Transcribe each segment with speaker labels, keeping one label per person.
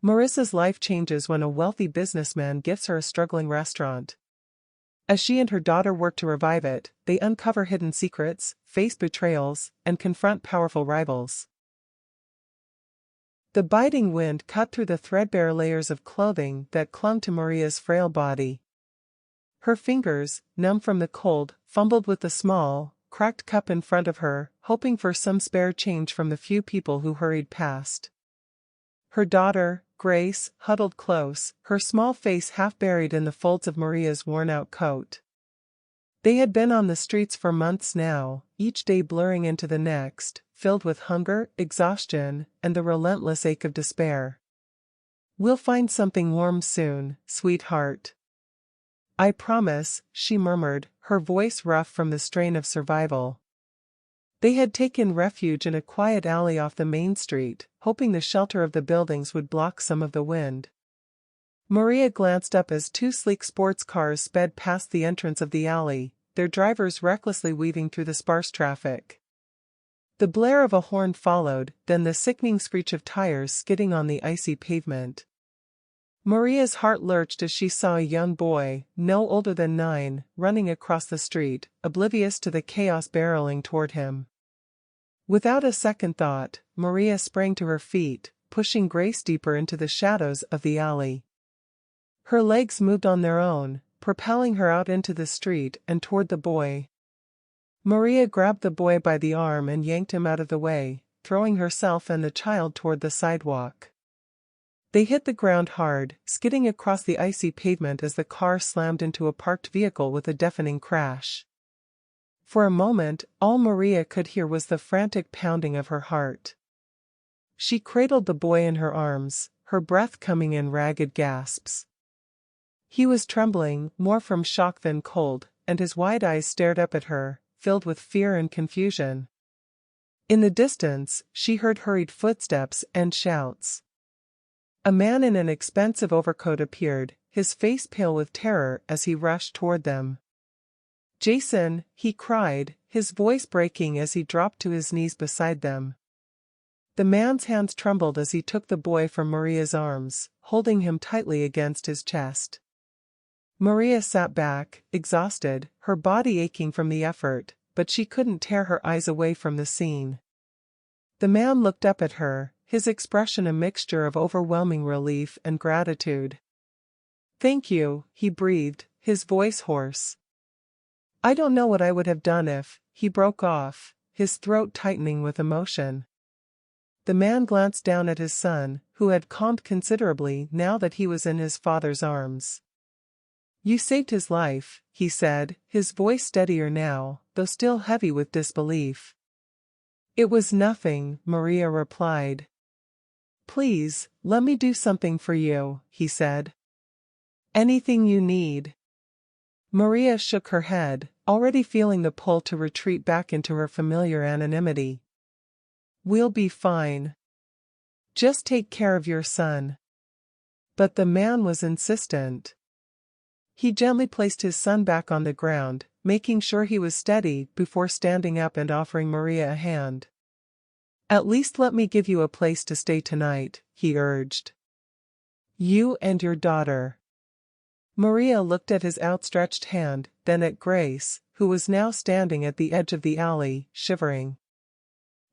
Speaker 1: Marissa's life changes when a wealthy businessman gifts her a struggling restaurant. As she and her daughter work to revive it, they uncover hidden secrets, face betrayals, and confront powerful rivals. The biting wind cut through the threadbare layers of clothing that clung to Maria's frail body. Her fingers, numb from the cold, fumbled with the small, cracked cup in front of her, hoping for some spare change from the few people who hurried past. Her daughter, Grace, huddled close, her small face half buried in the folds of Maria's worn-out coat. They had been on the streets for months now, each day blurring into the next, filled with hunger, exhaustion, and the relentless ache of despair. "We'll find something warm soon, sweetheart. I promise," she murmured, her voice rough from the strain of survival. They had taken refuge in a quiet alley off the main street, hoping the shelter of the buildings would block some of the wind. Maria glanced up as two sleek sports cars sped past the entrance of the alley, their drivers recklessly weaving through the sparse traffic. The blare of a horn followed, then the sickening screech of tires skidding on the icy pavement. Maria's heart lurched as she saw a young boy, no older than 9, running across the street, oblivious to the chaos barreling toward him. Without a second thought, Maria sprang to her feet, pushing Grace deeper into the shadows of the alley. Her legs moved on their own, propelling her out into the street and toward the boy. Maria grabbed the boy by the arm and yanked him out of the way, throwing herself and the child toward the sidewalk. They hit the ground hard, skidding across the icy pavement as the car slammed into a parked vehicle with a deafening crash. For a moment, all Maria could hear was the frantic pounding of her heart. She cradled the boy in her arms, her breath coming in ragged gasps. He was trembling, more from shock than cold, and his wide eyes stared up at her, filled with fear and confusion. In the distance, she heard hurried footsteps and shouts. A man in an expensive overcoat appeared, his face pale with terror as he rushed toward them. "Jason," he cried, his voice breaking as he dropped to his knees beside them. The man's hands trembled as he took the boy from Maria's arms, holding him tightly against his chest. Maria sat back, exhausted, her body aching from the effort, but she couldn't tear her eyes away from the scene. The man looked up at her, his expression a mixture of overwhelming relief and gratitude. "Thank you," he breathed, his voice hoarse. "I don't know what I would have done if," he broke off, his throat tightening with emotion. The man glanced down at his son, who had calmed considerably now that he was in his father's arms. "You saved his life," he said, his voice steadier now, though still heavy with disbelief. "It was nothing," Maria replied. "Please, let me do something for you," he said. "Anything you need." Maria shook her head, already feeling the pull to retreat back into her familiar anonymity. "We'll be fine. Just take care of your son." But the man was insistent. He gently placed his son back on the ground, making sure he was steady before standing up and offering Maria a hand. "At least let me give you a place to stay tonight," he urged. "You and your daughter." Maria looked at his outstretched hand, then at Grace, who was now standing at the edge of the alley, shivering.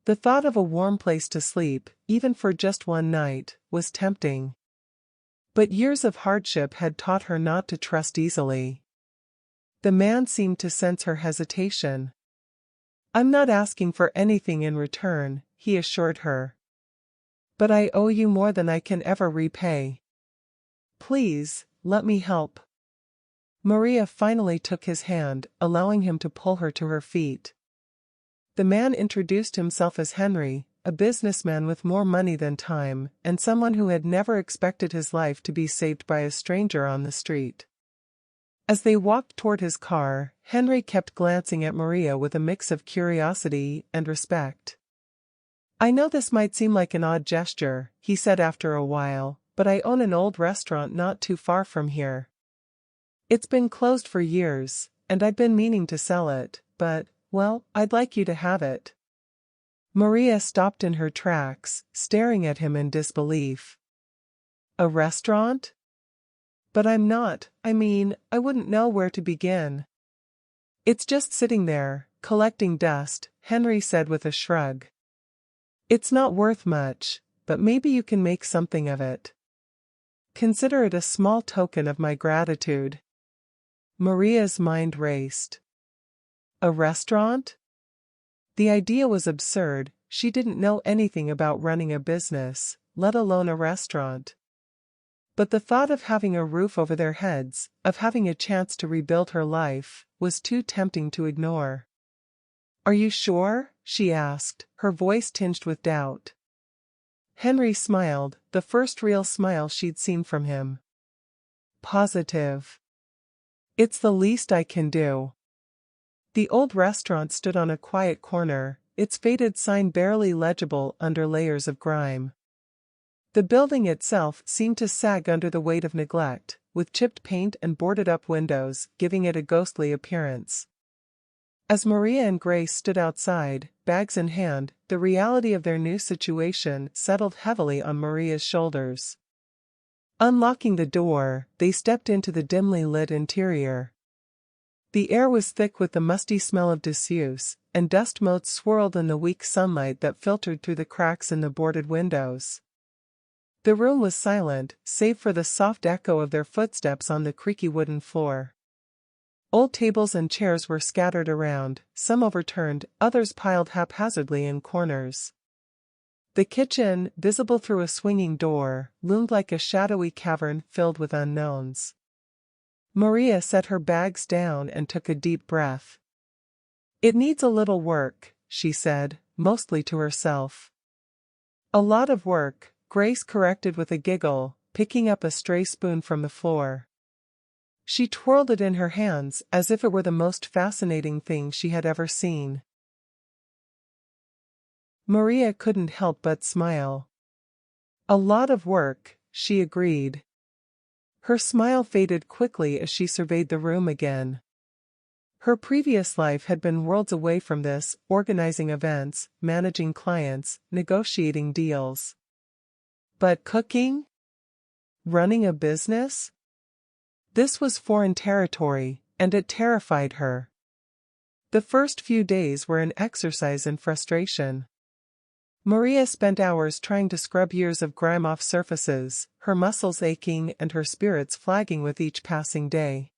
Speaker 1: The thought of a warm place to sleep, even for just one night, was tempting. But years of hardship had taught her not to trust easily. The man seemed to sense her hesitation. "I'm not asking for anything in return," he assured her. "But I owe you more than I can ever repay. Please, let me help." Maria finally took his hand, allowing him to pull her to her feet. The man introduced himself as Henry, a businessman with more money than time, and someone who had never expected his life to be saved by a stranger on the street. As they walked toward his car, Henry kept glancing at Maria with a mix of curiosity and respect. "I know this might seem like an odd gesture," he said after a while, "but I own an old restaurant not too far from here. It's been closed for years, and I've been meaning to sell it, but, well, I'd like you to have it." Maria stopped in her tracks, staring at him in disbelief. A restaurant? But I wouldn't know where to begin. It's just sitting there, collecting dust, Henry said with a shrug. It's not worth much, but maybe you can make something of it. Consider it a small token of my gratitude. Maria's mind raced. A restaurant? The idea was absurd. She didn't know anything about running a business, let alone a restaurant. But the thought of having a roof over their heads, of having a chance to rebuild her life, was too tempting to ignore. Are you sure? She asked, her voice tinged with doubt. Henry smiled, the first real smile she'd seen from him. Positive. It's the least I can do. The old restaurant stood on a quiet corner, its faded sign barely legible under layers of grime. The building itself seemed to sag under the weight of neglect, with chipped paint and boarded-up windows, giving it a ghostly appearance. As Maria and Grace stood outside, bags in hand, the reality of their new situation settled heavily on Maria's shoulders. Unlocking the door, they stepped into the dimly lit interior. The air was thick with the musty smell of disuse, and dust motes swirled in the weak sunlight that filtered through the cracks in the boarded windows. The room was silent, save for the soft echo of their footsteps on the creaky wooden floor. Old tables and chairs were scattered around, some overturned, others piled haphazardly in corners. The kitchen, visible through a swinging door, loomed like a shadowy cavern filled with unknowns. Maria set her bags down and took a deep breath. It needs a little work, she said, mostly to herself. A lot of work, Grace corrected with a giggle, picking up a stray spoon from the floor. She twirled it in her hands as if it were the most fascinating thing she had ever seen. Maria couldn't help but smile. A lot of work, she agreed. Her smile faded quickly as she surveyed the room again. Her previous life had been worlds away from this, organizing events, managing clients, negotiating deals. But cooking? Running a business? This was foreign territory, and it terrified her. The first few days were an exercise in frustration. Maria spent hours trying to scrub years of grime off surfaces, her muscles aching and her spirits flagging with each passing day.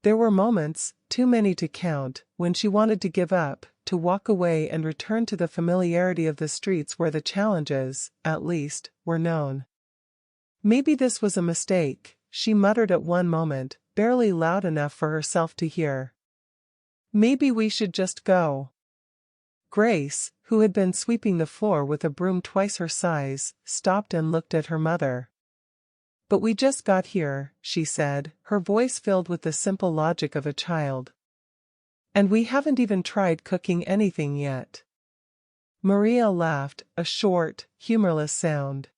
Speaker 1: There were moments, too many to count, when she wanted to give up, to walk away and return to the familiarity of the streets where the challenges, at least, were known. Maybe this was a mistake, she muttered at one moment, barely loud enough for herself to hear. Maybe we should just go. Grace, who had been sweeping the floor with a broom twice her size, stopped and looked at her mother. But we just got here, she said, her voice filled with the simple logic of a child. And we haven't even tried cooking anything yet. Maria laughed, a short, humorless sound.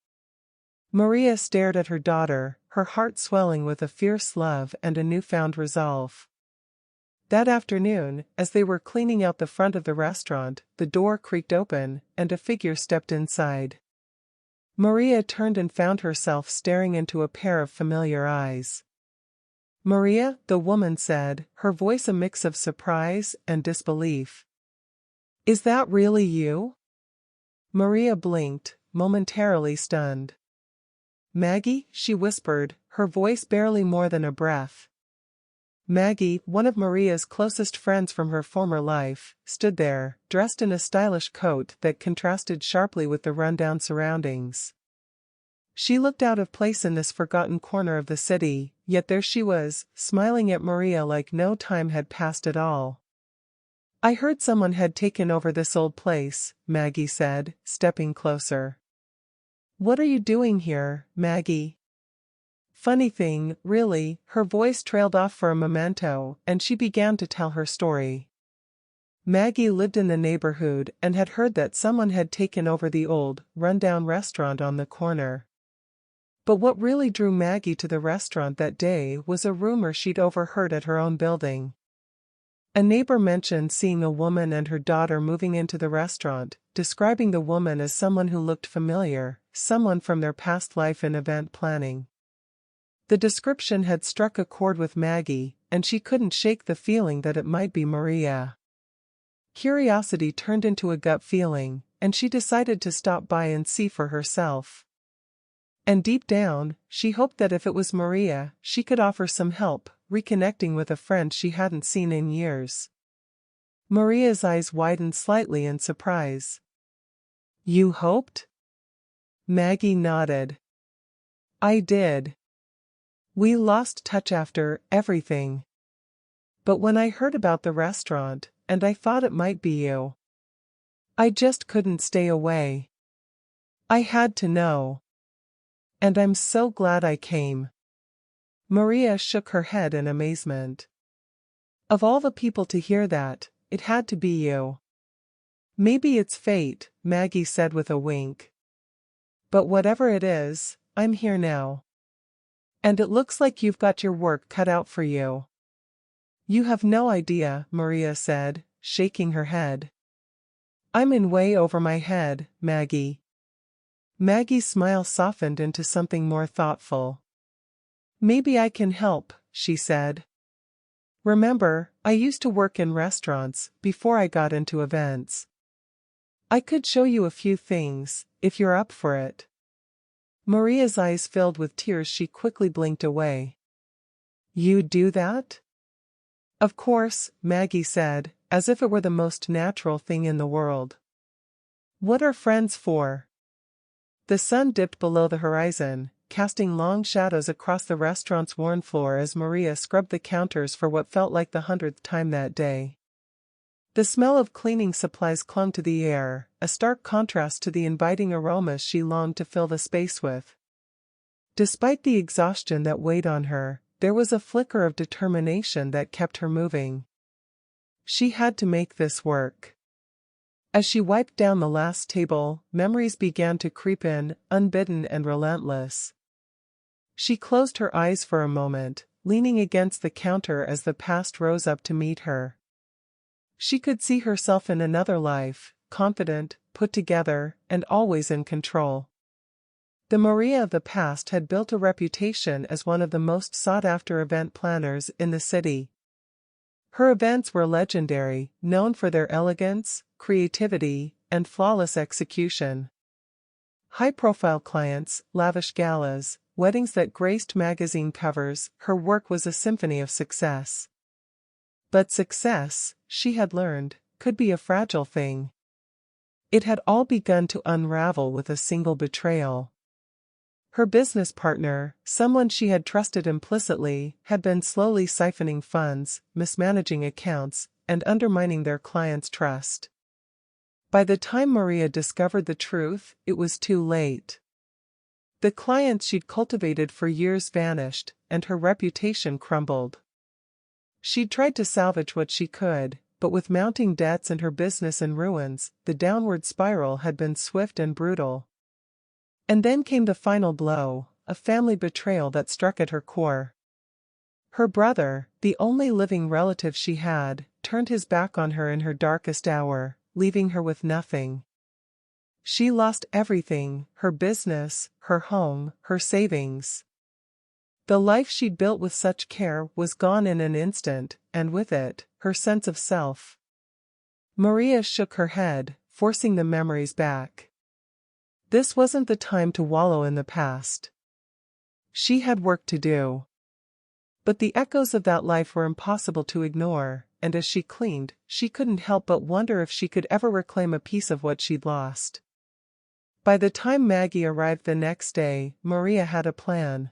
Speaker 1: Maria stared at her daughter, her heart swelling with a fierce love and a newfound resolve. That afternoon, as they were cleaning out the front of the restaurant, the door creaked open, and a figure stepped inside. Maria turned and found herself staring into a pair of familiar eyes. Maria, the woman said, her voice a mix of surprise and disbelief. Is that really you? Maria blinked, momentarily stunned. Maggie, she whispered, her voice barely more than a breath. Maggie, one of Maria's closest friends from her former life, stood there, dressed in a stylish coat that contrasted sharply with the rundown surroundings. She looked out of place in this forgotten corner of the city, yet there she was, smiling at Maria like no time had passed at all. I heard someone had taken over this old place, Maggie said, stepping closer. What are you doing here, Maggie? Funny thing, really, her voice trailed off for a memento, and she began to tell her story. Maggie lived in the neighborhood and had heard that someone had taken over the old, run-down restaurant on the corner. But what really drew Maggie to the restaurant that day was a rumor she'd overheard at her own building. A neighbor mentioned seeing a woman and her daughter moving into the restaurant, describing the woman as someone who looked familiar, someone from their past life in event planning. The description had struck a chord with Maggie, and she couldn't shake the feeling that it might be Maria. Curiosity turned into a gut feeling, and she decided to stop by and see for herself. And deep down, she hoped that if it was Maria, she could offer some help, reconnecting with a friend she hadn't seen in years. Maria's eyes widened slightly in surprise. "You hoped?" Maggie nodded. "I did. We lost touch after everything. But when I heard about the restaurant, and I thought it might be you, I just couldn't stay away. I had to know. And I'm so glad I came." Maria shook her head in amazement. Of all the people to hear that, it had to be you. "Maybe it's fate," Maggie said with a wink. "But whatever it is, I'm here now. And it looks like you've got your work cut out for you." "You have no idea," Maria said, shaking her head. "I'm in way over my head, Maggie." Maggie's smile softened into something more thoughtful. "Maybe I can help," she said. "Remember, I used to work in restaurants before I got into events. I could show you a few things, if you're up for it." Maria's eyes filled with tears. She quickly blinked away. "You do that?" "Of course," Maggie said, as if it were the most natural thing in the world. "What are friends for?" The sun dipped below the horizon, casting long shadows across the restaurant's worn floor as Maria scrubbed the counters for what felt like the 100th time that day. The smell of cleaning supplies clung to the air, a stark contrast to the inviting aromas she longed to fill the space with. Despite the exhaustion that weighed on her, there was a flicker of determination that kept her moving. She had to make this work. As she wiped down the last table, memories began to creep in, unbidden and relentless. She closed her eyes for a moment, leaning against the counter as the past rose up to meet her. She could see herself in another life, confident, put together, and always in control. The Maria of the past had built a reputation as one of the most sought-after event planners in the city. Her events were legendary, known for their elegance, creativity, and flawless execution. High-profile clients, lavish galas, weddings that graced magazine covers, her work was a symphony of success. But success, she had learned, could be a fragile thing. It had all begun to unravel with a single betrayal. Her business partner, someone she had trusted implicitly, had been slowly siphoning funds, mismanaging accounts, and undermining their clients' trust. By the time Maria discovered the truth, it was too late. The clients she'd cultivated for years vanished, and her reputation crumbled. She'd tried to salvage what she could, but with mounting debts and her business in ruins, the downward spiral had been swift and brutal. And then came the final blow, a family betrayal that struck at her core. Her brother, the only living relative she had, turned his back on her in her darkest hour, leaving her with nothing. She lost everything, her business, her home, her savings. The life she'd built with such care was gone in an instant, and with it, her sense of self. Maria shook her head, forcing the memories back. This wasn't the time to wallow in the past. She had work to do. But the echoes of that life were impossible to ignore, and as she cleaned, she couldn't help but wonder if she could ever reclaim a piece of what she'd lost. By the time Maggie arrived the next day, Maria had a plan.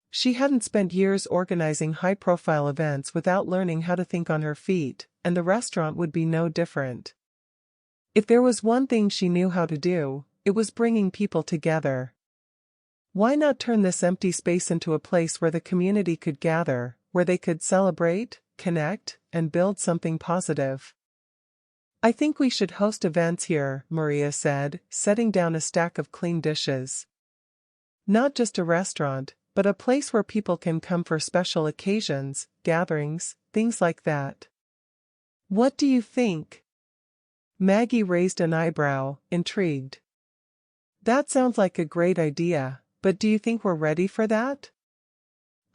Speaker 1: She hadn't spent years organizing high-profile events without learning how to think on her feet, and the restaurant would be no different. If there was one thing she knew how to do, it was bringing people together. Why not turn this empty space into a place where the community could gather, where they could celebrate, connect, and build something positive? "I think we should host events here," Maria said, setting down a stack of clean dishes. "Not just a restaurant, but a place where people can come for special occasions, gatherings, things like that. What do you think?" Maggie raised an eyebrow, intrigued. That sounds like a great idea, but do you think we're ready for that?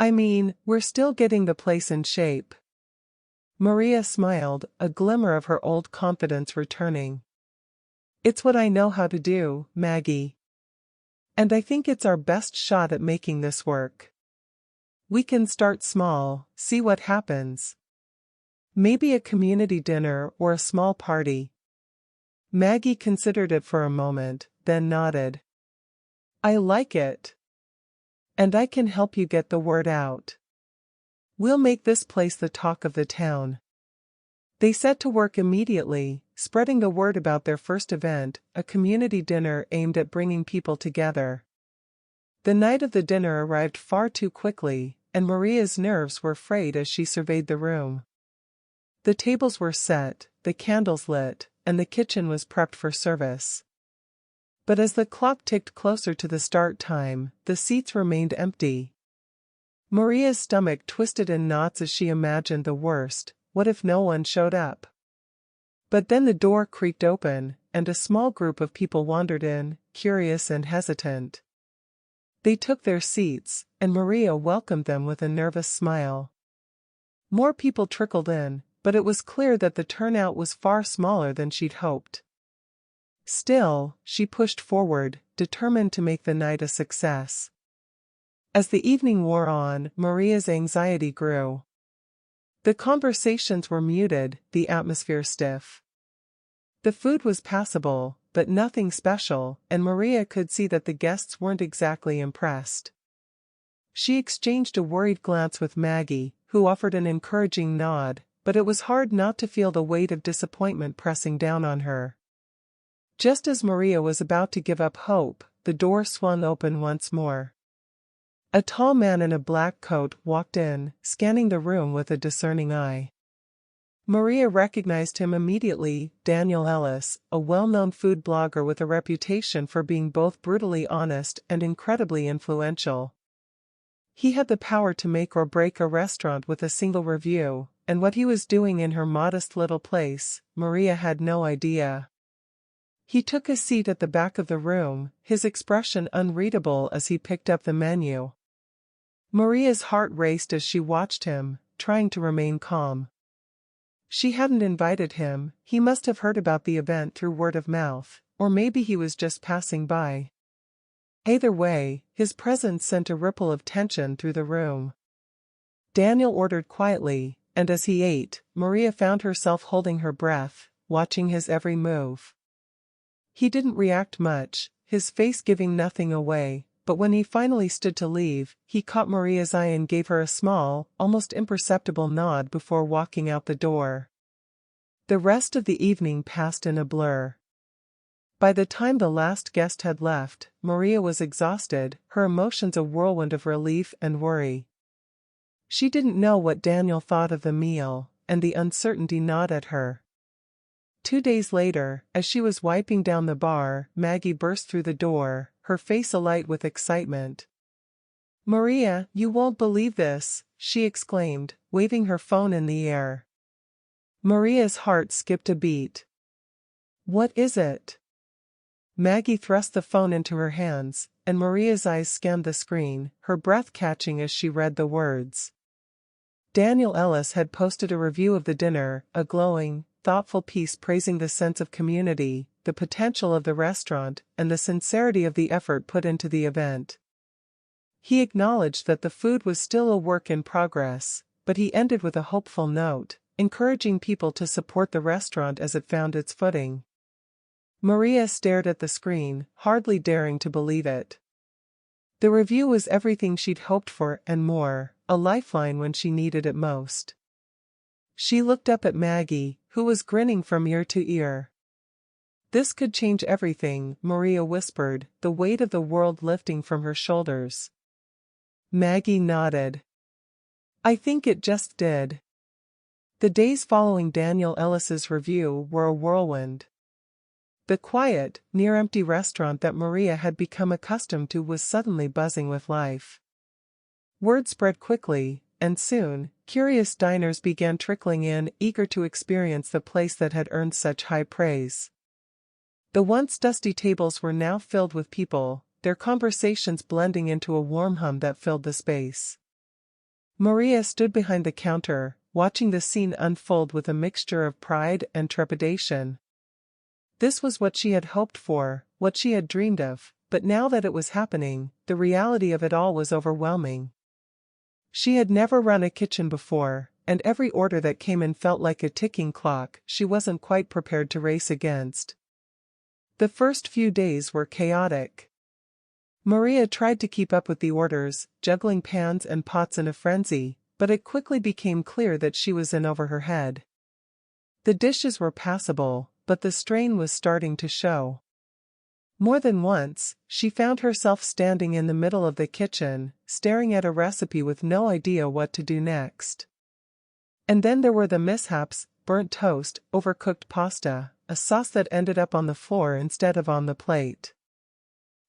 Speaker 1: I mean, we're still getting the place in shape. Maria smiled, a glimmer of her old confidence returning. It's what I know how to do, Maggie. And I think it's our best shot at making this work. We can start small, see what happens. Maybe a community dinner or a small party. Maggie considered it for a moment, then nodded. I like it. And I can help you get the word out. We'll make this place the talk of the town. They set to work immediately, spreading the word about their first event, a community dinner aimed at bringing people together. The night of the dinner arrived far too quickly, and Maria's nerves were frayed as she surveyed the room. The tables were set, the candles lit, and the kitchen was prepped for service. But as the clock ticked closer to the start time, the seats remained empty. Maria's stomach twisted in knots as she imagined the worst. What if no one showed up? But then the door creaked open, and a small group of people wandered in, curious and hesitant. They took their seats, and Maria welcomed them with a nervous smile. More people trickled in, but it was clear that the turnout was far smaller than she'd hoped. Still, she pushed forward, determined to make the night a success. As the evening wore on, Maria's anxiety grew. The conversations were muted, the atmosphere stiff. The food was passable, but nothing special, and Maria could see that the guests weren't exactly impressed. She exchanged a worried glance with Maggie, who offered an encouraging nod, but it was hard not to feel the weight of disappointment pressing down on her. Just as Maria was about to give up hope, the door swung open once more. A tall man in a black coat walked in, scanning the room with a discerning eye. Maria recognized him immediately, Daniel Ellis, a well-known food blogger with a reputation for being both brutally honest and incredibly influential. He had the power to make or break a restaurant with a single review, and what he was doing in her modest little place, Maria had no idea. He took a seat at the back of the room, his expression unreadable as he picked up the menu. Maria's heart raced as she watched him, trying to remain calm. She hadn't invited him, he must have heard about the event through word of mouth, or maybe he was just passing by. Either way, his presence sent a ripple of tension through the room. Daniel ordered quietly, and as he ate, Maria found herself holding her breath, watching his every move. He didn't react much, his face giving nothing away, but when he finally stood to leave, he caught Maria's eye and gave her a small, almost imperceptible nod before walking out the door. The rest of the evening passed in a blur. By the time the last guest had left, Maria was exhausted, her emotions a whirlwind of relief and worry. She didn't know what Daniel thought of the meal, and the uncertainty gnawed at her. 2 days later, as she was wiping down the bar, Maggie burst through the door, her face alight with excitement. "Maria, you won't believe this," she exclaimed, waving her phone in the air. Maria's heart skipped a beat. "What is it?" Maggie thrust the phone into her hands, and Maria's eyes scanned the screen, her breath catching as she read the words. Daniel Ellis had posted a review of the dinner, a glowing, thoughtful piece praising the sense of community, the potential of the restaurant, and the sincerity of the effort put into the event. He acknowledged that the food was still a work in progress, but he ended with a hopeful note, encouraging people to support the restaurant as it found its footing. Maria stared at the screen, hardly daring to believe it. The review was everything she'd hoped for and more, a lifeline when she needed it most. She looked up at Maggie, who was grinning from ear to ear. "This could change everything," Maria whispered, the weight of the world lifting from her shoulders. Maggie nodded. "I think it just did." The days following Daniel Ellis's review were a whirlwind. The quiet, near-empty restaurant that Maria had become accustomed to was suddenly buzzing with life. Word spread quickly, and soon, curious diners began trickling in, eager to experience the place that had earned such high praise. The once dusty tables were now filled with people, their conversations blending into a warm hum that filled the space. Maria stood behind the counter, watching the scene unfold with a mixture of pride and trepidation. This was what she had hoped for, what she had dreamed of, but now that it was happening, the reality of it all was overwhelming. She had never run a kitchen before, and every order that came in felt like a ticking clock she wasn't quite prepared to race against. The first few days were chaotic. Maria tried to keep up with the orders, juggling pans and pots in a frenzy, but it quickly became clear that she was in over her head. The dishes were passable, but the strain was starting to show. More than once, she found herself standing in the middle of the kitchen, staring at a recipe with no idea what to do next. And then there were the mishaps: burnt toast, overcooked pasta, a sauce that ended up on the floor instead of on the plate.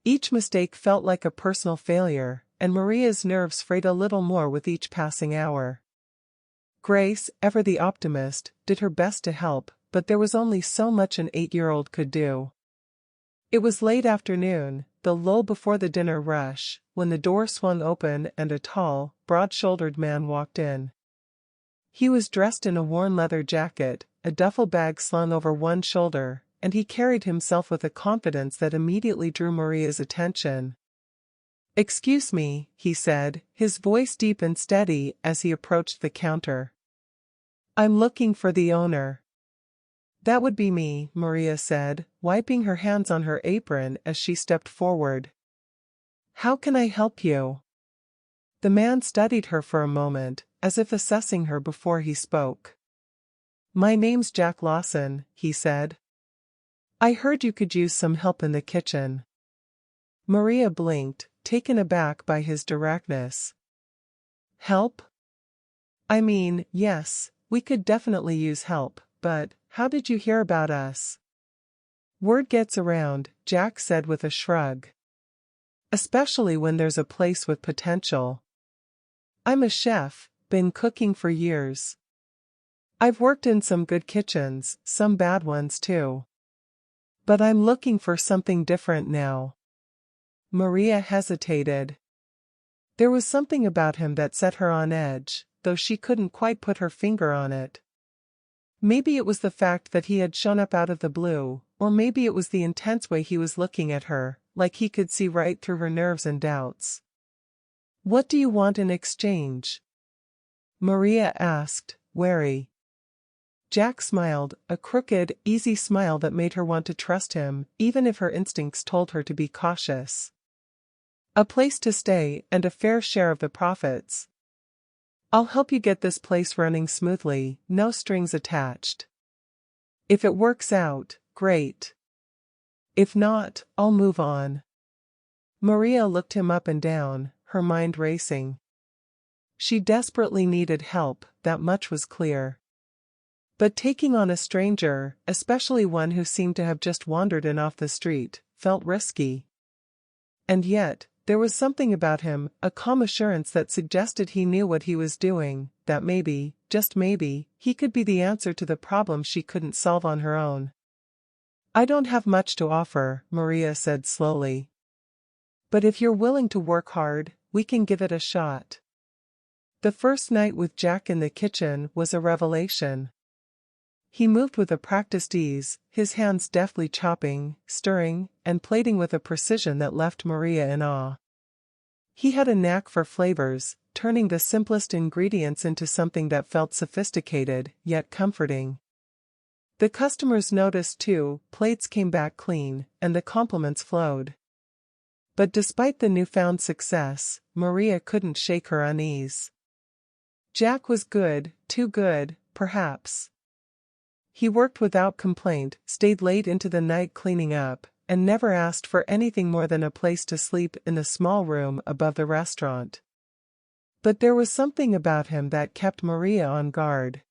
Speaker 1: Each mistake felt like a personal failure, and Maria's nerves frayed a little more with each passing hour. Grace, ever the optimist, did her best to help, but there was only so much an 8-year-old could do. It was late afternoon, the lull before the dinner rush, when the door swung open and a tall, broad-shouldered man walked in. He was dressed in a worn leather jacket, a duffel bag slung over one shoulder, and he carried himself with a confidence that immediately drew Maria's attention. "Excuse me," he said, his voice deep and steady as he approached the counter. "I'm looking for the owner." "That would be me," Maria said, wiping her hands on her apron as she stepped forward. "How can I help you?" The man studied her for a moment, as if assessing her before he spoke. "My name's Jack Lawson," he said. "I heard you could use some help in the kitchen." Maria blinked, taken aback by his directness. "Help? I mean, yes, we could definitely use help, but how did you hear about us?" "Word gets around," Jack said with a shrug. "Especially when there's a place with potential. I'm a chef, been cooking for years. I've worked in some good kitchens, some bad ones too. But I'm looking for something different now." Maria hesitated. There was something about him that set her on edge, though she couldn't quite put her finger on it. Maybe it was the fact that he had shown up out of the blue, or maybe it was the intense way he was looking at her, like he could see right through her nerves and doubts. "What do you want in exchange?" Maria asked, wary. Jack smiled, a crooked, easy smile that made her want to trust him, even if her instincts told her to be cautious. "A place to stay and a fair share of the profits. I'll help you get this place running smoothly, no strings attached. If it works out, great. If not, I'll move on." Maria looked him up and down, her mind racing. She desperately needed help, that much was clear. But taking on a stranger, especially one who seemed to have just wandered in off the street, felt risky. And yet, there was something about him, a calm assurance that suggested he knew what he was doing, that maybe, just maybe, he could be the answer to the problem she couldn't solve on her own. "I don't have much to offer," Maria said slowly. "But if you're willing to work hard, we can give it a shot." The first night with Jack in the kitchen was a revelation. He moved with a practiced ease, his hands deftly chopping, stirring, and plating with a precision that left Maria in awe. He had a knack for flavors, turning the simplest ingredients into something that felt sophisticated, yet comforting. The customers noticed too, plates came back clean, and the compliments flowed. But despite the newfound success, Maria couldn't shake her unease. Jack was good, too good, perhaps. He worked without complaint, stayed late into the night cleaning up, and never asked for anything more than a place to sleep in the small room above the restaurant. But there was something about him that kept Maria on guard.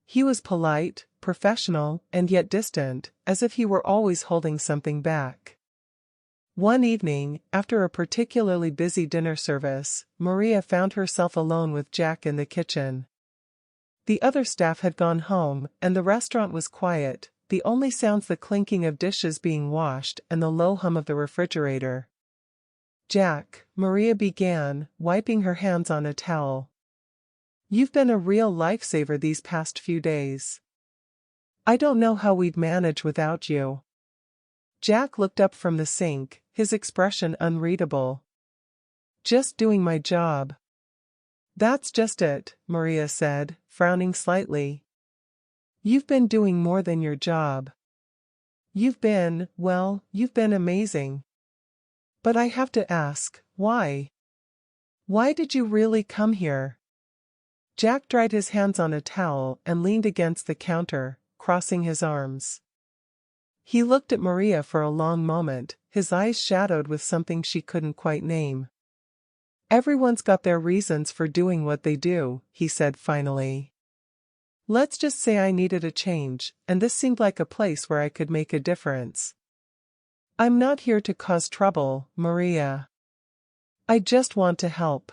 Speaker 1: He was polite, professional, and yet distant, as if he were always holding something back. One evening, after a particularly busy dinner service, Maria found herself alone with Jack in the kitchen. The other staff had gone home, and the restaurant was quiet, the only sounds the clinking of dishes being washed and the low hum of the refrigerator. "Jack," Maria began, wiping her hands on a towel. "You've been a real lifesaver these past few days. I don't know how we'd manage without you." Jack looked up from the sink, his expression unreadable. "Just doing my job." "That's just it," Maria said, frowning slightly. "You've been doing more than your job. You've been amazing. But I have to ask, why? Why did you really come here?" Jack dried his hands on a towel and leaned against the counter, crossing his arms. He looked at Maria for a long moment, his eyes shadowed with something she couldn't quite name. "Everyone's got their reasons for doing what they do," he said finally. "Let's just say I needed a change, and this seemed like a place where I could make a difference. I'm not here to cause trouble, Maria. I just want to help."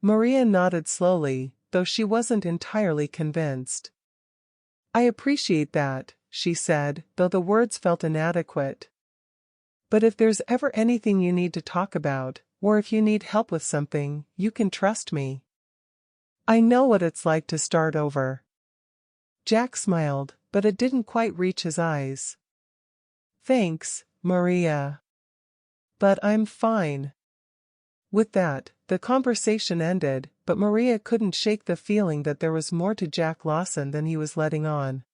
Speaker 1: Maria nodded slowly, though she wasn't entirely convinced. "I appreciate that," she said, though the words felt inadequate. "But if there's ever anything you need to talk about, or if you need help with something, you can trust me. I know what it's like to start over." Jack smiled, but it didn't quite reach his eyes. "Thanks, Maria. But I'm fine." With that, the conversation ended, but Maria couldn't shake the feeling that there was more to Jack Lawson than he was letting on.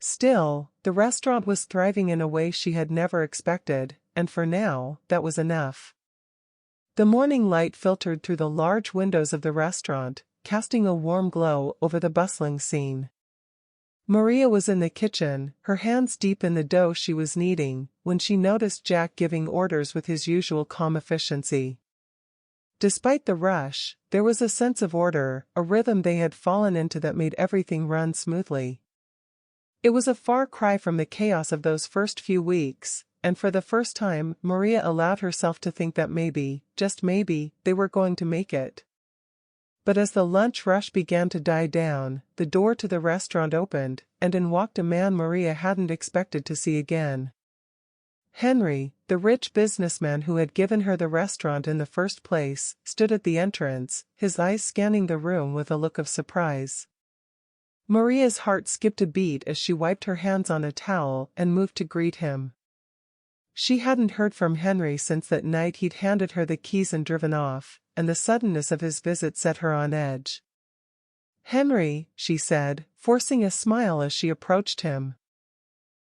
Speaker 1: Still, the restaurant was thriving in a way she had never expected, and for now, that was enough. The morning light filtered through the large windows of the restaurant, casting a warm glow over the bustling scene. Maria was in the kitchen, her hands deep in the dough she was kneading, when she noticed Jack giving orders with his usual calm efficiency. Despite the rush, there was a sense of order, a rhythm they had fallen into that made everything run smoothly. It was a far cry from the chaos of those first few weeks, and for the first time, Maria allowed herself to think that maybe, just maybe, they were going to make it. But as the lunch rush began to die down, the door to the restaurant opened, and in walked a man Maria hadn't expected to see again. Henry, the rich businessman who had given her the restaurant in the first place, stood at the entrance, his eyes scanning the room with a look of surprise. Maria's heart skipped a beat as she wiped her hands on a towel and moved to greet him. She hadn't heard from Henry since that night he'd handed her the keys and driven off, and the suddenness of his visit set her on edge. "Henry," she said, forcing a smile as she approached him.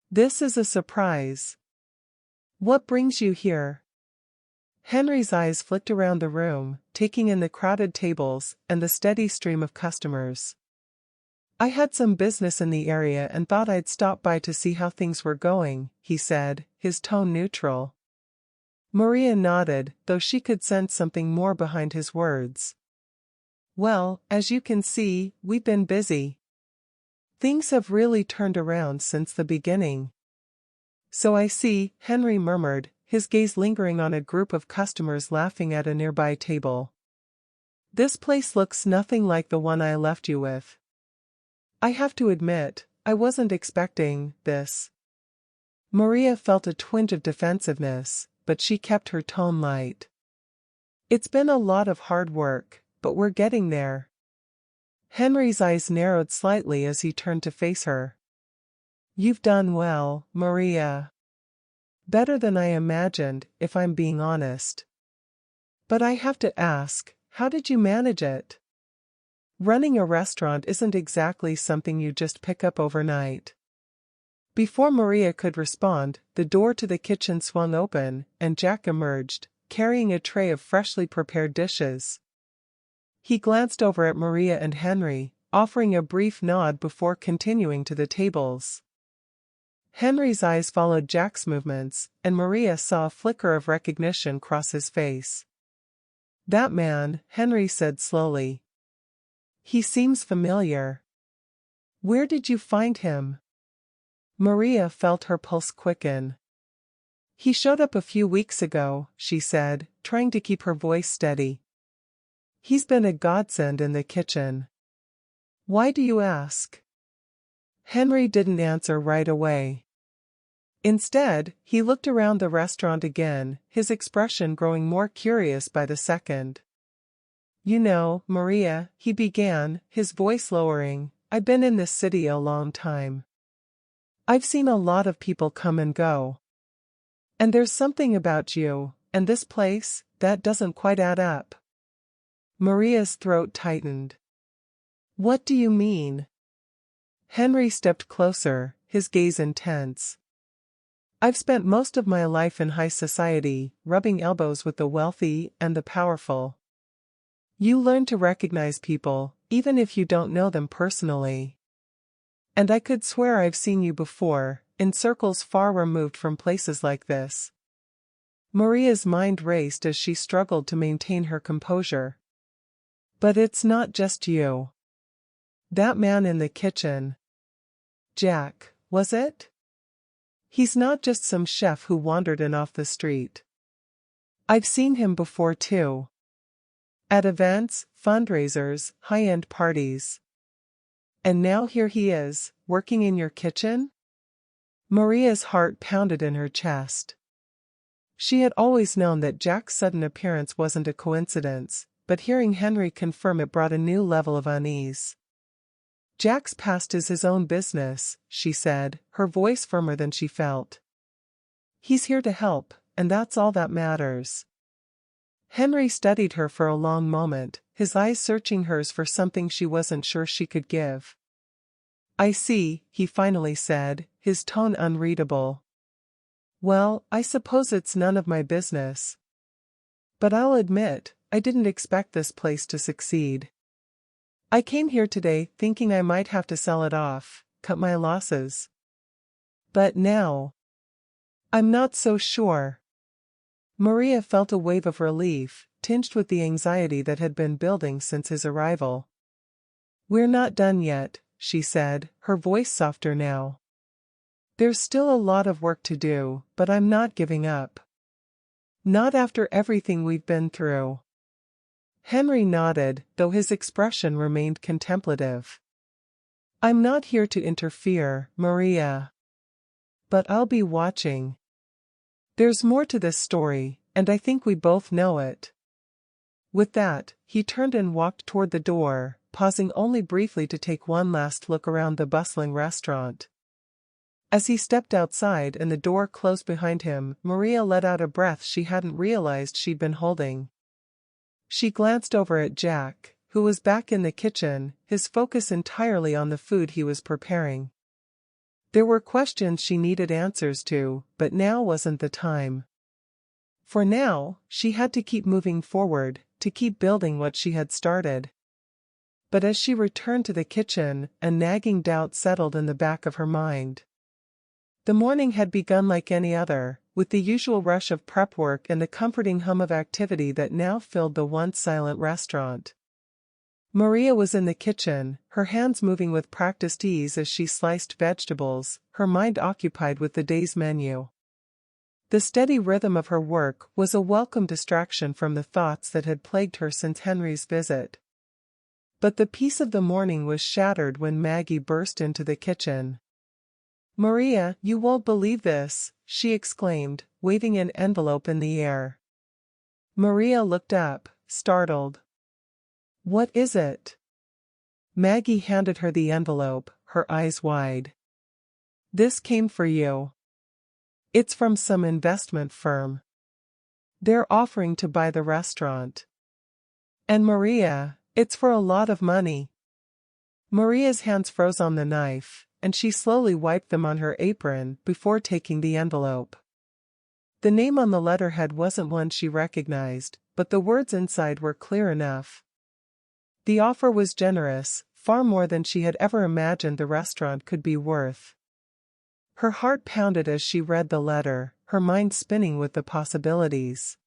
Speaker 1: "This is a surprise. What brings you here?" Henry's eyes flicked around the room, taking in the crowded tables and the steady stream of customers. "I had some business in the area and thought I'd stop by to see how things were going," he said, his tone neutral. Maria nodded, though she could sense something more behind his words. "Well, as you can see, we've been busy. Things have really turned around since the beginning." "So I see," Henry murmured, his gaze lingering on a group of customers laughing at a nearby table. "This place looks nothing like the one I left you with. I have to admit, I wasn't expecting this." Maria felt a twinge of defensiveness, but she kept her tone light. "It's been a lot of hard work, but we're getting there." Henry's eyes narrowed slightly as he turned to face her. "You've done well, Maria. Better than I imagined, if I'm being honest. But I have to ask, how did you manage it? Running a restaurant isn't exactly something you just pick up overnight." Before Maria could respond, the door to the kitchen swung open, and Jack emerged, carrying a tray of freshly prepared dishes. He glanced over at Maria and Henry, offering a brief nod before continuing to the tables. Henry's eyes followed Jack's movements, and Maria saw a flicker of recognition cross his face. "That man," Henry said slowly. "He seems familiar. Where did you find him?" Maria felt her pulse quicken. He showed up a few weeks ago, she said, trying to keep her voice steady. He's been a godsend in the kitchen. Why do you ask? Henry didn't answer right away. Instead, he looked around the restaurant again, his expression growing more curious by the second. You know, Maria, he began, his voice lowering, I've been in this city a long time. I've seen a lot of people come and go. And there's something about you, and this place, that doesn't quite add up. Maria's throat tightened. What do you mean? Henry stepped closer, his gaze intense. I've spent most of my life in high society, rubbing elbows with the wealthy and the powerful. You learn to recognize people, even if you don't know them personally. And I could swear I've seen you before, in circles far removed from places like this. Maria's mind raced as she struggled to maintain her composure. But it's not just you. That man in the kitchen. Jack, was it? He's not just some chef who wandered in off the street. I've seen him before too. At events, fundraisers, high-end parties. And now here he is, working in your kitchen? Maria's heart pounded in her chest. She had always known that Jack's sudden appearance wasn't a coincidence, but hearing Henry confirm it brought a new level of unease. Jack's past is his own business, she said, her voice firmer than she felt. He's here to help, and that's all that matters. Henry studied her for a long moment, his eyes searching hers for something she wasn't sure she could give. I see, he finally said, his tone unreadable. Well, I suppose it's none of my business. But I'll admit, I didn't expect this place to succeed. I came here today thinking I might have to sell it off, cut my losses. But now, I'm not so sure. Maria felt a wave of relief, tinged with the anxiety that had been building since his arrival. We're not done yet, she said, her voice softer now. There's still a lot of work to do, but I'm not giving up. Not after everything we've been through. Henry nodded, though his expression remained contemplative. I'm not here to interfere, Maria. But I'll be watching. There's more to this story, and I think we both know it. With that, he turned and walked toward the door, pausing only briefly to take one last look around the bustling restaurant. As he stepped outside and the door closed behind him, Maria let out a breath she hadn't realized she'd been holding. She glanced over at Jack, who was back in the kitchen, his focus entirely on the food he was preparing. There were questions she needed answers to, but now wasn't the time. For now, she had to keep moving forward, to keep building what she had started. But as she returned to the kitchen, a nagging doubt settled in the back of her mind. The morning had begun like any other, with the usual rush of prep work and the comforting hum of activity that now filled the once silent restaurant. Maria was in the kitchen, her hands moving with practiced ease as she sliced vegetables, her mind occupied with the day's menu. The steady rhythm of her work was a welcome distraction from the thoughts that had plagued her since Henry's visit. But the peace of the morning was shattered when Maggie burst into the kitchen. Maria, you won't believe this, she exclaimed, waving an envelope in the air. Maria looked up, startled. What is it? Maggie handed her the envelope, her eyes wide. This came for you. It's from some investment firm. They're offering to buy the restaurant. And Maria, it's for a lot of money. Maria's hands froze on the knife, and she slowly wiped them on her apron before taking the envelope. The name on the letterhead wasn't one she recognized, but the words inside were clear enough. The offer was generous, far more than she had ever imagined the restaurant could be worth. Her heart pounded as she read the letter, her mind spinning with the possibilities.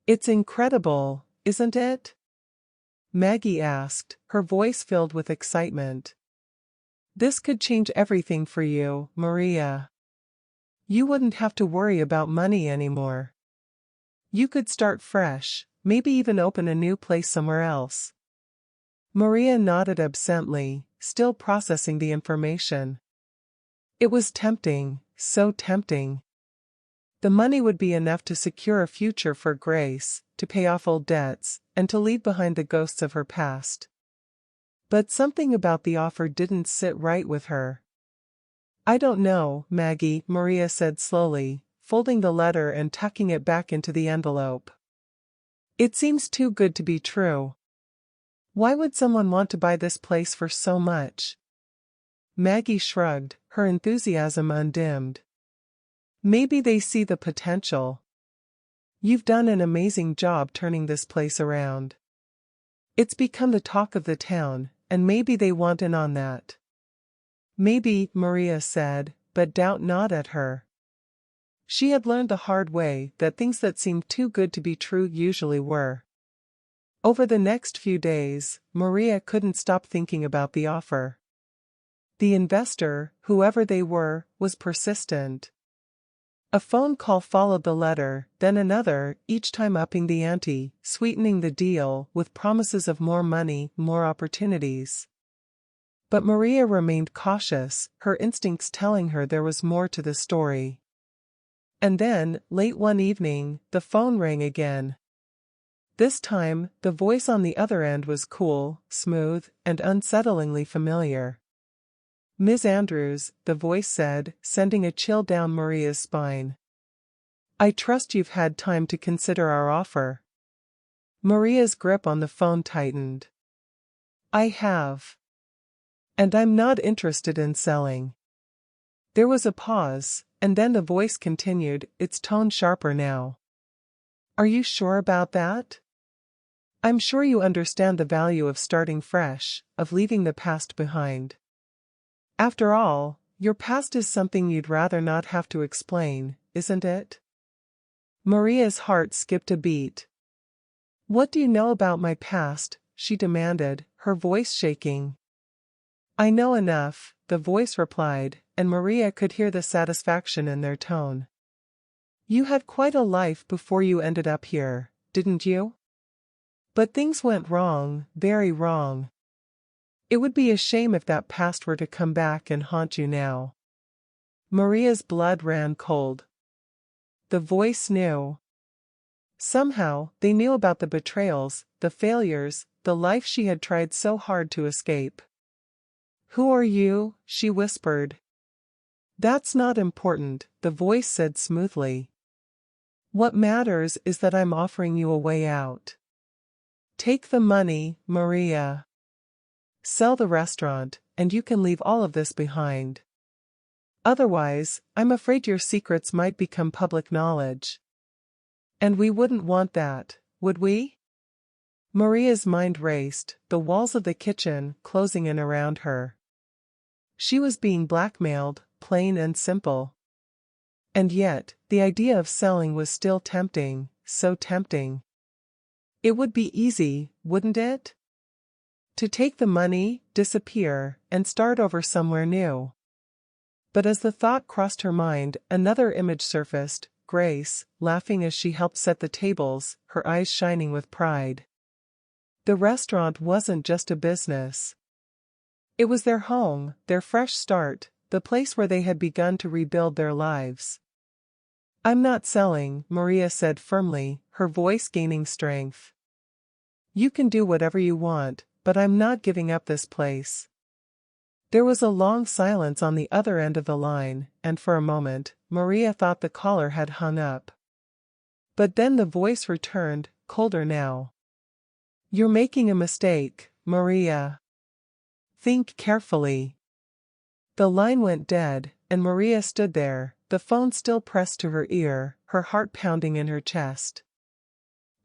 Speaker 1: It's incredible, isn't it? Maggie asked, her voice filled with excitement. This could change everything for you, Maria. You wouldn't have to worry about money anymore. You could start fresh, maybe even open a new place somewhere else. Maria nodded absently, still processing the information. It was tempting, so tempting. The money would be enough to secure a future for Grace, to pay off old debts, and to leave behind the ghosts of her past. But something about the offer didn't sit right with her. I don't know, Maggie, Maria said slowly, folding the letter and tucking it back into the envelope. It seems too good to be true. Why would someone want to buy this place for so much? Maggie shrugged, her enthusiasm undimmed. Maybe they see the potential. You've done an amazing job turning this place around. It's become the talk of the town, and maybe they want in on that. Maybe, Maria said, but doubt not at her. She had learned the hard way that things that seemed too good to be true usually were. Over the next few days, Maria couldn't stop thinking about the offer. The investor, whoever they were, was persistent. A phone call followed the letter, then another, each time upping the ante, sweetening the deal with promises of more money, more opportunities. But Maria remained cautious, her instincts telling her there was more to the story. And then, late one evening, the phone rang again. This time, the voice on the other end was cool, smooth, and unsettlingly familiar. Ms. Andrews, the voice said, sending a chill down Maria's spine. I trust you've had time to consider our offer. Maria's grip on the phone tightened. I have. And I'm not interested in selling. There was a pause, and then the voice continued, its tone sharper now. Are you sure about that? I'm sure you understand the value of starting fresh, of leaving the past behind. After all, your past is something you'd rather not have to explain, isn't it? Maria's heart skipped a beat. What do you know about my past? She demanded, her voice shaking. I know enough, the voice replied, and Maria could hear the satisfaction in their tone. You had quite a life before you ended up here, didn't you? But things went wrong, very wrong. It would be a shame if that past were to come back and haunt you now. Maria's blood ran cold. The voice knew. Somehow, they knew about the betrayals, the failures, the life she had tried so hard to escape. Who are you? She whispered. That's not important, the voice said smoothly. What matters is that I'm offering you a way out. Take the money, Maria. Sell the restaurant, and you can leave all of this behind. Otherwise, I'm afraid your secrets might become public knowledge. And we wouldn't want that, would we? Maria's mind raced, the walls of the kitchen closing in around her. She was being blackmailed, plain and simple. And yet, the idea of selling was still tempting, so tempting. It would be easy, wouldn't it? To take the money, disappear, and start over somewhere new. But as the thought crossed her mind, another image surfaced, Grace, laughing as she helped set the tables, her eyes shining with pride. The restaurant wasn't just a business. It was their home, their fresh start, the place where they had begun to rebuild their lives. I'm not selling, Maria said firmly, her voice gaining strength. You can do whatever you want, but I'm not giving up this place. There was a long silence on the other end of the line, and for a moment, Maria thought the caller had hung up. But then the voice returned, colder now. You're making a mistake, Maria. Think carefully. The line went dead, and Maria stood there, the phone still pressed to her ear, her heart pounding in her chest.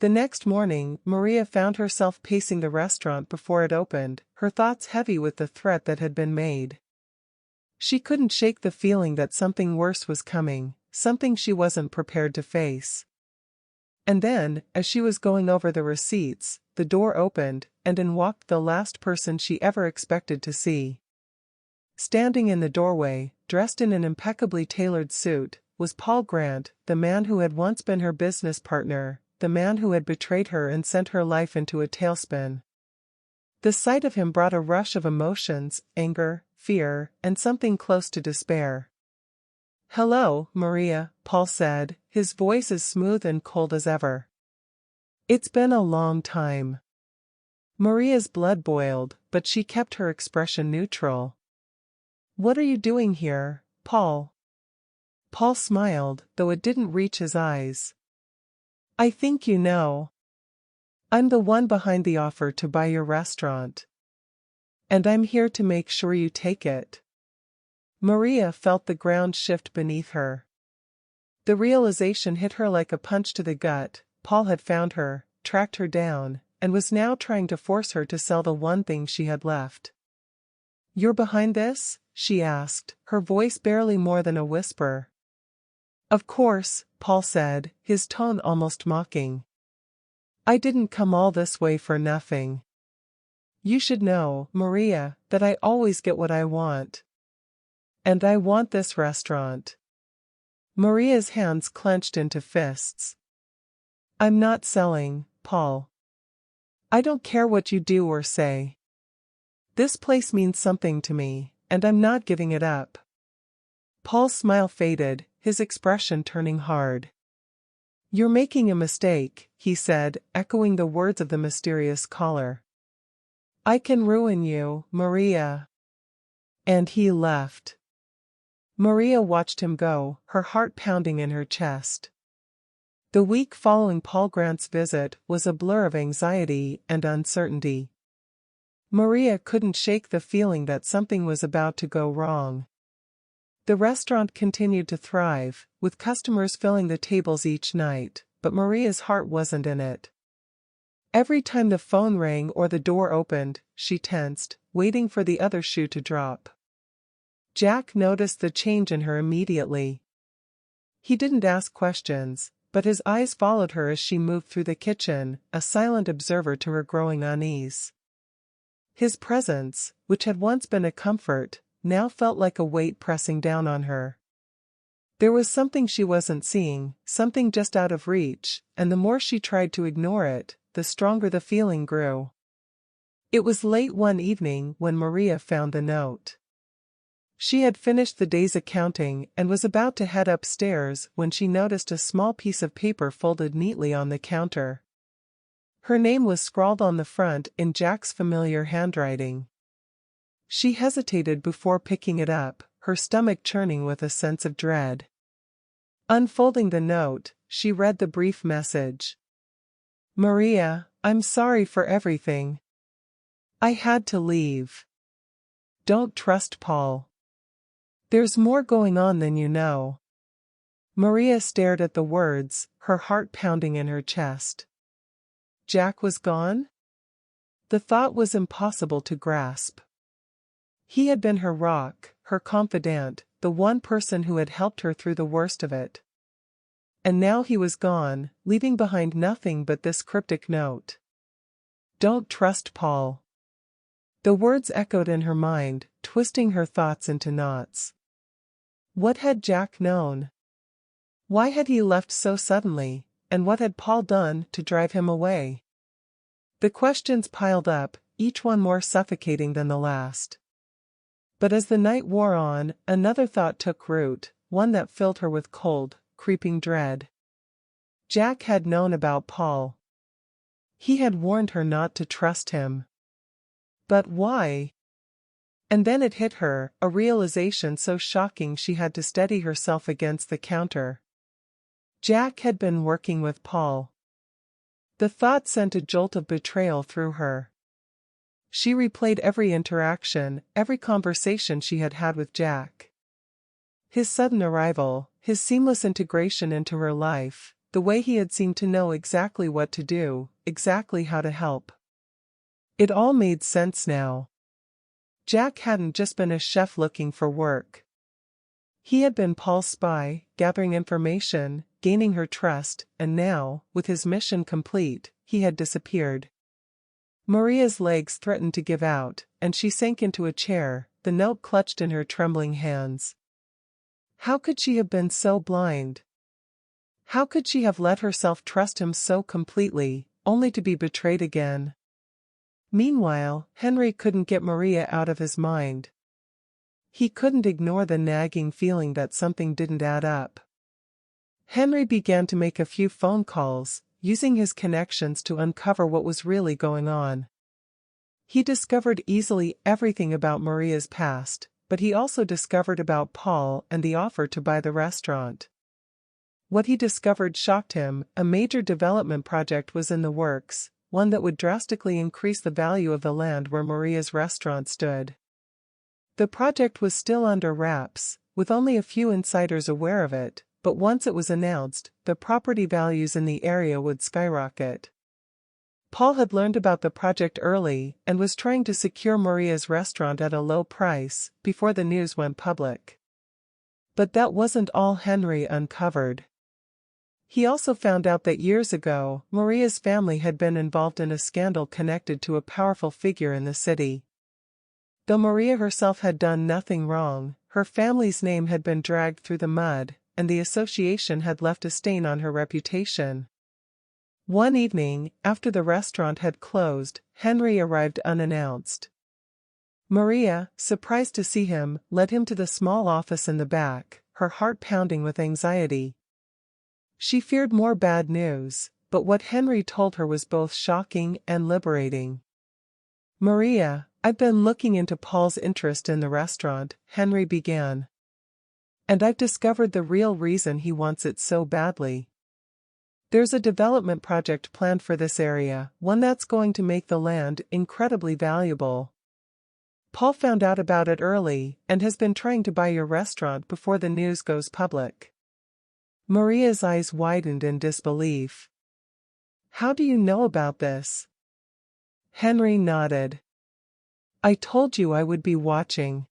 Speaker 1: The next morning, Maria found herself pacing the restaurant before it opened, her thoughts heavy with the threat that had been made. She couldn't shake the feeling that something worse was coming, something she wasn't prepared to face. And then, as she was going over the receipts, the door opened, and in walked the last person she ever expected to see. Standing in the doorway, dressed in an impeccably tailored suit, was Paul Grant, the man who had once been her business partner, the man who had betrayed her and sent her life into a tailspin. The sight of him brought a rush of emotions, anger, fear, and something close to despair. "Hello, Maria," Paul said, his voice as smooth and cold as ever. "It's been a long time." Maria's blood boiled, but she kept her expression neutral. "What are you doing here, Paul?" Paul smiled, though it didn't reach his eyes. "I think you know. I'm the one behind the offer to buy your restaurant. And I'm here to make sure you take it." Maria felt the ground shift beneath her. The realization hit her like a punch to the gut. Paul had found her, tracked her down, and was now trying to force her to sell the one thing she had left. "You're behind this?" she asked, her voice barely more than a whisper. "Of course," Paul said, his tone almost mocking. "I didn't come all this way for nothing. You should know, Maria, that I always get what I want. And I want this restaurant." Maria's hands clenched into fists. "I'm not selling, Paul. I don't care what you do or say. This place means something to me, and I'm not giving it up." Paul's smile faded, his expression turning hard. "You're making a mistake," he said, echoing the words of the mysterious caller. "I can ruin you, Maria." And he left. Maria watched him go, her heart pounding in her chest. The week following Paul Grant's visit was a blur of anxiety and uncertainty. Maria couldn't shake the feeling that something was about to go wrong. The restaurant continued to thrive, with customers filling the tables each night, but Maria's heart wasn't in it. Every time the phone rang or the door opened, she tensed, waiting for the other shoe to drop. Jack noticed the change in her immediately. He didn't ask questions, but his eyes followed her as she moved through the kitchen, a silent observer to her growing unease. His presence, which had once been a comfort, now felt like a weight pressing down on her. There was something she wasn't seeing, something just out of reach, and the more she tried to ignore it, the stronger the feeling grew. It was late one evening when Maria found the note. She had finished the day's accounting and was about to head upstairs when she noticed a small piece of paper folded neatly on the counter. Her name was scrawled on the front in Jack's familiar handwriting. She hesitated before picking it up, her stomach churning with a sense of dread. Unfolding the note, she read the brief message. "Maria, I'm sorry for everything. I had to leave. Don't trust Paul. There's more going on than you know." Maria stared at the words, her heart pounding in her chest. Jack was gone? The thought was impossible to grasp. He had been her rock, her confidant, the one person who had helped her through the worst of it. And now he was gone, leaving behind nothing but this cryptic note. "Don't trust Paul." The words echoed in her mind, twisting her thoughts into knots. What had Jack known? Why had he left so suddenly, and what had Paul done to drive him away? The questions piled up, each one more suffocating than the last. But as the night wore on, another thought took root, one that filled her with cold, creeping dread. Jack had known about Paul. He had warned her not to trust him. But why? And then it hit her, a realization so shocking she had to steady herself against the counter. Jack had been working with Paul. The thought sent a jolt of betrayal through her. She replayed every interaction, every conversation she had had with Jack. His sudden arrival, his seamless integration into her life, the way he had seemed to know exactly what to do, exactly how to help. It all made sense now. Jack hadn't just been a chef looking for work. He had been Paul's spy, gathering information, gaining her trust, and now, with his mission complete, he had disappeared. Maria's legs threatened to give out, and she sank into a chair, the note clutched in her trembling hands. How could she have been so blind? How could she have let herself trust him so completely, only to be betrayed again? Meanwhile, Henry couldn't get Maria out of his mind. He couldn't ignore the nagging feeling that something didn't add up. Henry began to make a few phone calls, using his connections to uncover what was really going on. He discovered easily everything about Maria's past, but he also discovered about Paul and the offer to buy the restaurant. What he discovered shocked him. A major development project was in the works, one that would drastically increase the value of the land where Maria's restaurant stood. The project was still under wraps, with only a few insiders aware of it, but once it was announced, the property values in the area would skyrocket. Paul had learned about the project early and was trying to secure Maria's restaurant at a low price before the news went public. But that wasn't all Henry uncovered. He also found out that years ago, Maria's family had been involved in a scandal connected to a powerful figure in the city. Though Maria herself had done nothing wrong, her family's name had been dragged through the mud, and the association had left a stain on her reputation. One evening, after the restaurant had closed, Henry arrived unannounced. Maria, surprised to see him, led him to the small office in the back, her heart pounding with anxiety. She feared more bad news, but what Henry told her was both shocking and liberating. "Maria, I've been looking into Paul's interest in the restaurant," Henry began. "And I've discovered the real reason he wants it so badly. There's a development project planned for this area, one that's going to make the land incredibly valuable. Paul found out about it early and has been trying to buy your restaurant before the news goes public." Maria's eyes widened in disbelief. "How do you know about this?" Henry nodded. "I told you I would be watching.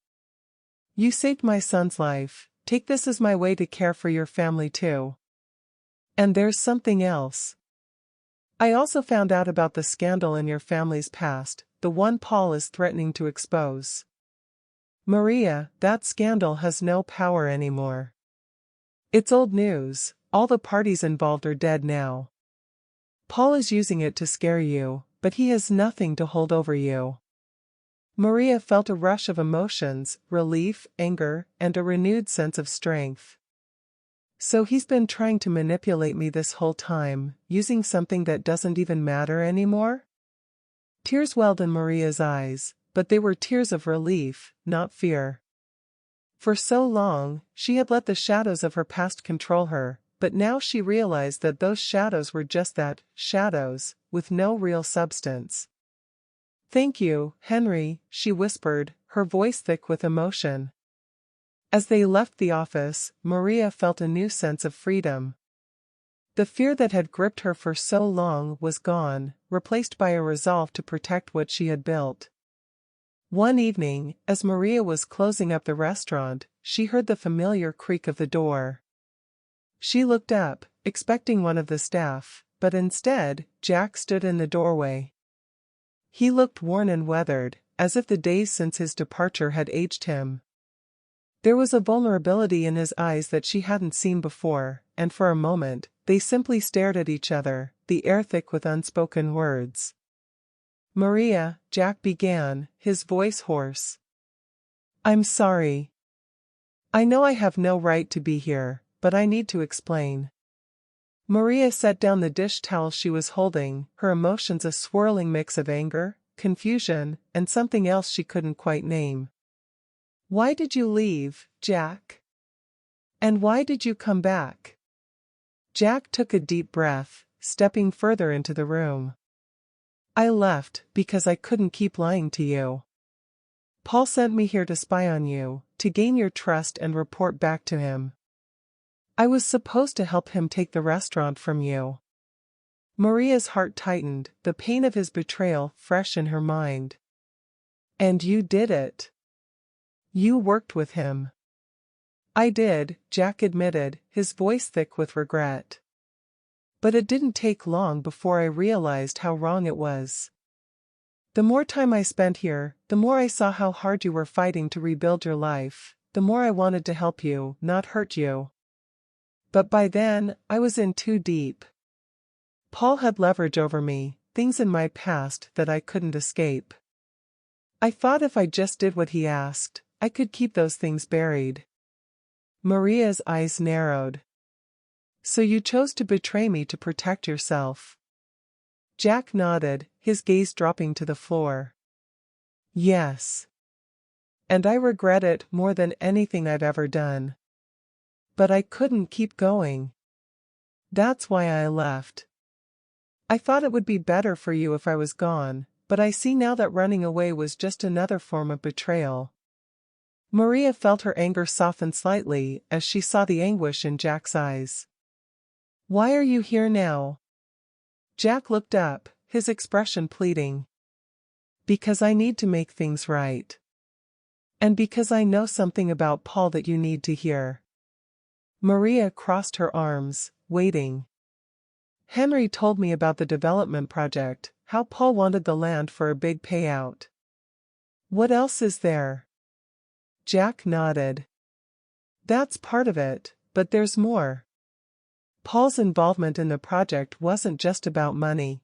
Speaker 1: You saved my son's life. Take this as my way to care for your family too. And there's something else. I also found out about the scandal in your family's past, the one Paul is threatening to expose. Maria, that scandal has no power anymore. It's old news, all the parties involved are dead now. Paul is using it to scare you, but he has nothing to hold over you." Maria felt a rush of emotions, relief, anger, and a renewed sense of strength. "So he's been trying to manipulate me this whole time, using something that doesn't even matter anymore?" Tears welled in Maria's eyes, but they were tears of relief, not fear. For so long, she had let the shadows of her past control her, but now she realized that those shadows were just that, shadows, with no real substance. "Thank you, Henry," she whispered, her voice thick with emotion. As they left the office, Maria felt a new sense of freedom. The fear that had gripped her for so long was gone, replaced by a resolve to protect what she had built. One evening, as Maria was closing up the restaurant, she heard the familiar creak of the door. She looked up, expecting one of the staff, but instead, Jack stood in the doorway. He looked worn and weathered, as if the days since his departure had aged him. There was a vulnerability in his eyes that she hadn't seen before, and for a moment, they simply stared at each other, the air thick with unspoken words. "Maria," Jack began, his voice hoarse. "I'm sorry. I know I have no right to be here, but I need to explain." Maria set down the dish towel she was holding, her emotions a swirling mix of anger, confusion, and something else she couldn't quite name. "Why did you leave, Jack? And why did you come back?" Jack took a deep breath, stepping further into the room. "I left because I couldn't keep lying to you. Paul sent me here to spy on you, to gain your trust and report back to him. I was supposed to help him take the restaurant from you." Maria's heart tightened, the pain of his betrayal fresh in her mind. "And you did it. You worked with him." "I did," Jack admitted, his voice thick with regret. "But it didn't take long before I realized how wrong it was. The more time I spent here, the more I saw how hard you were fighting to rebuild your life, the more I wanted to help you, not hurt you. But by then, I was in too deep. Paul had leverage over me, things in my past that I couldn't escape. I thought if I just did what he asked, I could keep those things buried. Maria's eyes narrowed. So you chose to betray me to protect yourself? Jack nodded, his gaze dropping to the floor. Yes. And I regret it more than anything I've ever done. But I couldn't keep going. That's why I left. I thought it would be better for you if I was gone, but I see now that running away was just another form of betrayal. Maria felt her anger soften slightly as she saw the anguish in Jack's eyes. Why are you here now? Jack looked up, his expression pleading. Because I need to make things right. And because I know something about Paul that you need to hear. Maria crossed her arms, waiting. Henry told me about the development project, how Paul wanted the land for a big payout. What else is there? Jack nodded. That's part of it, but there's more. Paul's involvement in the project wasn't just about money.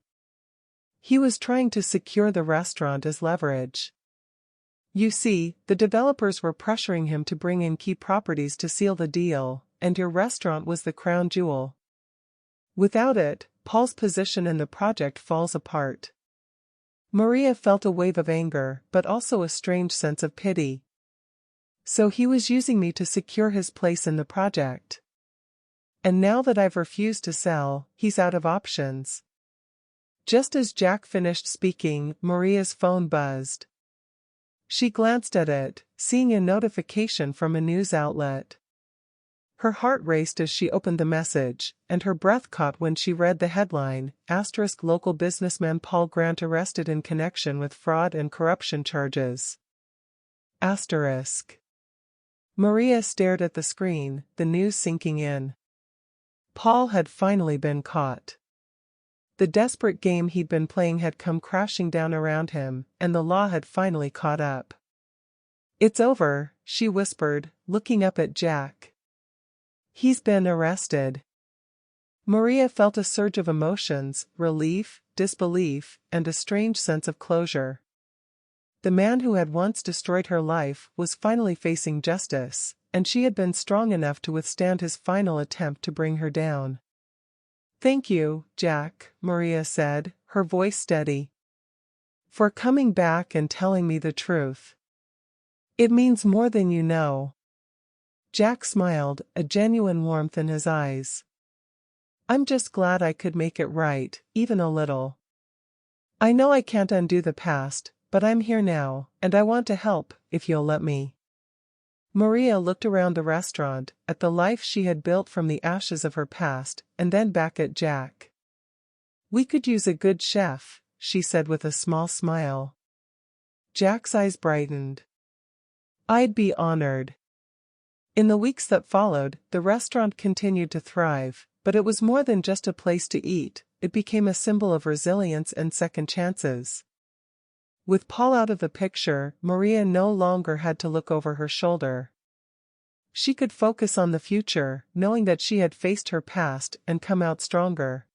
Speaker 1: He was trying to secure the restaurant as leverage. You see, the developers were pressuring him to bring in key properties to seal the deal, and your restaurant was the crown jewel. Without it, Paul's position in the project falls apart. Maria felt a wave of anger, but also a strange sense of pity. So he was using me to secure his place in the project. And now that I've refused to sell, he's out of options. Just as Jack finished speaking, Maria's phone buzzed. She glanced at it, seeing a notification from a news outlet. Her heart raced as she opened the message, and her breath caught when she read the headline, Local businessman Paul Grant arrested in connection with fraud and corruption charges. Maria stared at the screen, the news sinking in. Paul had finally been caught. The desperate game he'd been playing had come crashing down around him, and the law had finally caught up. It's over, she whispered, looking up at Jack. He's been arrested. Maria felt a surge of emotions, relief, disbelief, and a strange sense of closure. The man who had once destroyed her life was finally facing justice, and she had been strong enough to withstand his final attempt to bring her down. Thank you, Jack, Maria said, her voice steady. For coming back and telling me the truth. It means more than you know. Jack smiled, a genuine warmth in his eyes. I'm just glad I could make it right, even a little. I know I can't undo the past, but I'm here now, and I want to help, if you'll let me. Maria looked around the restaurant, at the life she had built from the ashes of her past, and then back at Jack. We could use a good chef, she said with a small smile. Jack's eyes brightened. I'd be honored. In the weeks that followed, the restaurant continued to thrive, but it was more than just a place to eat, it became a symbol of resilience and second chances. With Paul out of the picture, Maria no longer had to look over her shoulder. She could focus on the future, knowing that she had faced her past and come out stronger.